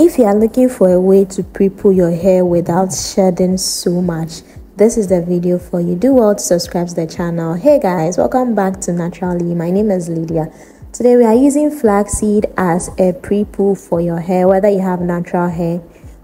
If you are looking for a way to pre-poo your hair without shedding so much, this is the video for you. Do well to subscribe to the channel. Hey guys, welcome back to Naturallee. My name is Lydia. Today we are using flaxseed as a pre-poo for your hair, whether you have natural hair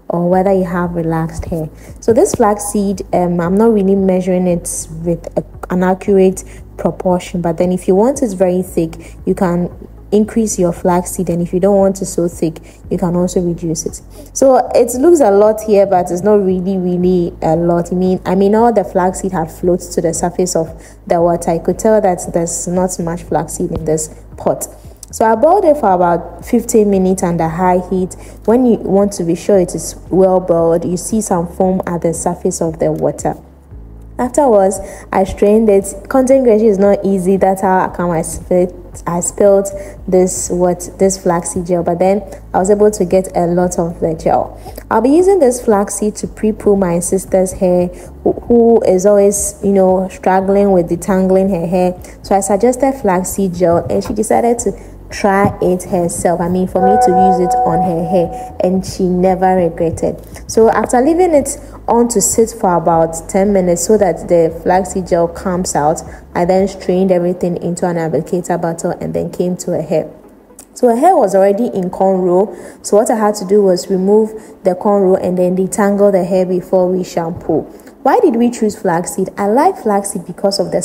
or whether you have relaxed hair. So this flaxseed, I'm not really measuring it with an accurate proportion, but then if you want it very thick, you can increase your flaxseed, and if you don't want it so thick, you can also reduce it. So it looks a lot here, but it's not really a lot. I mean all the flaxseed had floated to the surface of the water. I could tell that there's not much flaxseed in this pot. So I boiled it for about 15 minutes under high heat. When you want to be sure it is well boiled, you see some foam at the surface of the water. Afterwards, I strained it. Content creation is not easy. That's how I spilled this flaxseed gel, but then I was able to get a lot of the gel. I'll be using this flaxseed to pre-poo my sister's hair, who is always struggling with detangling her hair. So I suggested flaxseed gel, and she decided to try it herself. For me to use it on her hair, and she never regretted. So after leaving it on to sit for about 10 minutes so that the flaxseed gel comes out, I then strained everything into an applicator bottle and then came to her hair. So her hair was already in cornrow, so what I had to do was remove the cornrow and then detangle the hair before we shampoo. Why did we choose flaxseed? I like flaxseed because of the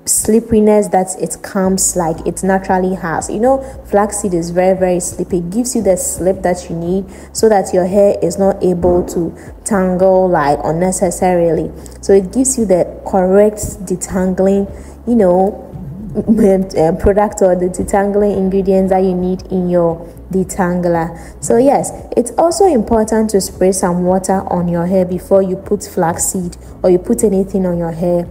slipperiness that it comes, like it naturally has. Flaxseed is very slippy. It gives you the slip that you need so that your hair is not able to tangle like unnecessarily. So it gives you the correct detangling product or the detangling ingredients that you need in your detangler. So yes, it's also important to spray some water on your hair before you put flaxseed or you put anything on your hair,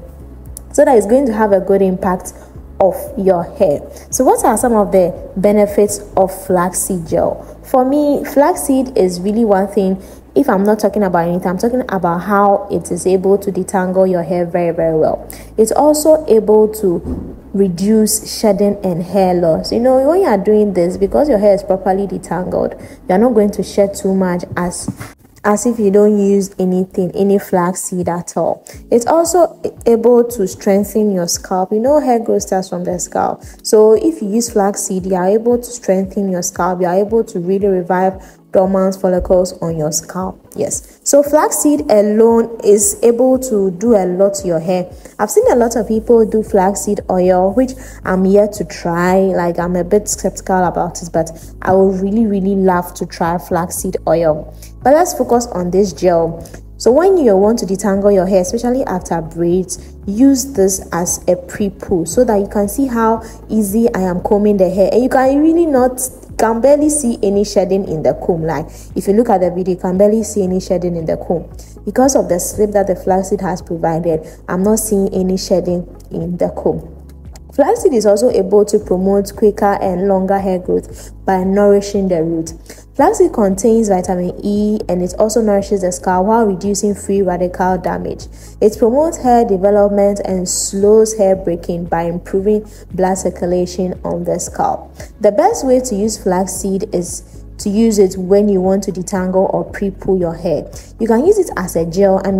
so that it's going to have a good impact of your hair. So what are some of the benefits of flaxseed gel? For me, flaxseed is really one thing. If I'm not talking about anything, I'm talking about how it is able to detangle your hair very well. It's also able to reduce shedding and hair loss. When you are doing this, because your hair is properly detangled, you're not going to shed too much as if you don't use any flaxseed at all. It's also able to strengthen your scalp. Hair growth starts from the scalp. So if you use flaxseed, you are able to strengthen your scalp. You are able to really revive dormant follicles on your scalp. Yes, so flaxseed alone is able to do a lot to your hair. I've seen a lot of people do flaxseed oil, which I'm yet to try. Like, I'm a bit skeptical about it, but I would really love to try flaxseed oil. But let's focus on this gel. So when you want to detangle your hair, especially after braids, use this as a pre-poo so that you can see how easy I am combing the hair, and you can barely see any shedding in the comb. Like, if you look at the video, you can barely see any shedding in the comb because of the slip that the flaxseed has provided. I'm not seeing any shedding in the comb. Flaxseed is also able to promote quicker and longer hair growth by nourishing the root. Flaxseed contains vitamin E, and it also nourishes the scalp while reducing free radical damage. It promotes hair development and slows hair breaking by improving blood circulation on the scalp. The best way to use flaxseed is to use it when you want to detangle or pre-poo your hair. You can use it as a gel, and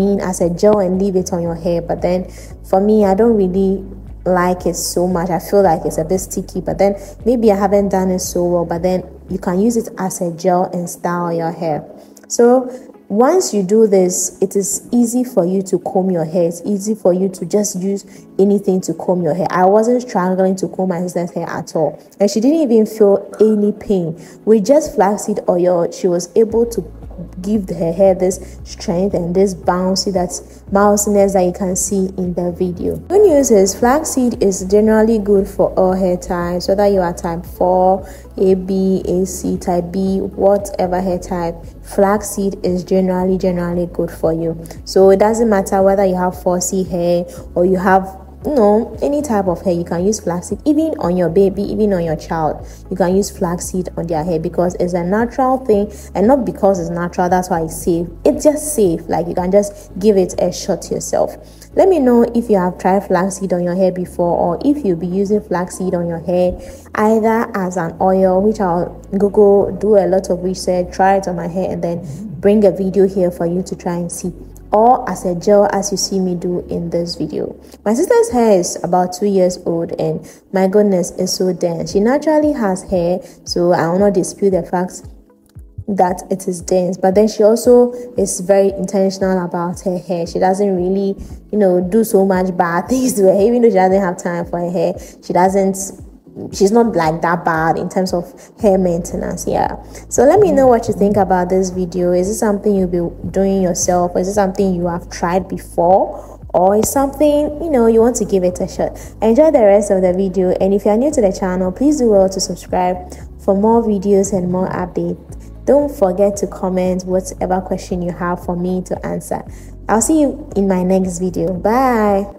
leave it on your hair, but then for me, I don't really like it so much. I feel like it's a bit sticky, but then maybe I haven't done it so well. But then you can use it as a gel and style your hair. So once you do this, it is easy for you to comb your hair. It's easy for you to just use anything to comb your hair. I wasn't struggling to comb my sister's hair at all, and she didn't even feel any pain. With just flaxseed oil, she was able to give her hair this strength and this bounciness that you can see in the video. Good news is flaxseed is generally good for all hair types, whether you are type 4, AB, AC, type B, whatever hair type. Flaxseed is generally good for you. So it doesn't matter whether you have 4C hair or you have any type of hair. You can use flaxseed even on your baby, even on your child. You can use flaxseed on their hair because it's a natural thing, and not because it's natural that's why it's safe. It's just safe. Like, you can just give it a shot yourself. Let me know if you have tried flaxseed on your hair before, or if you'll be using flaxseed on your hair either as an oil, which I'll Google, do a lot of research, try it on my hair, and then bring a video here for you to try and see, or as a gel, as you see me do in this video. My sister's hair is about 2 years old, and my goodness, is so dense. She naturally has hair, so I will not dispute the fact that it is dense, but then she also is very intentional about her hair. She doesn't really do so much bad things to her hair, even though she doesn't have time for her hair. She's not like that bad in terms of hair maintenance. Yeah, so let me know what you think about this video. Is it something you'll be doing yourself, or is it something you have tried before, or is something you want to give it a shot? Enjoy the rest of the video, and if you are new to the channel, please do well to subscribe for more videos and more updates. Don't forget to comment whatever question you have for me to answer. I'll see you in my next video. Bye.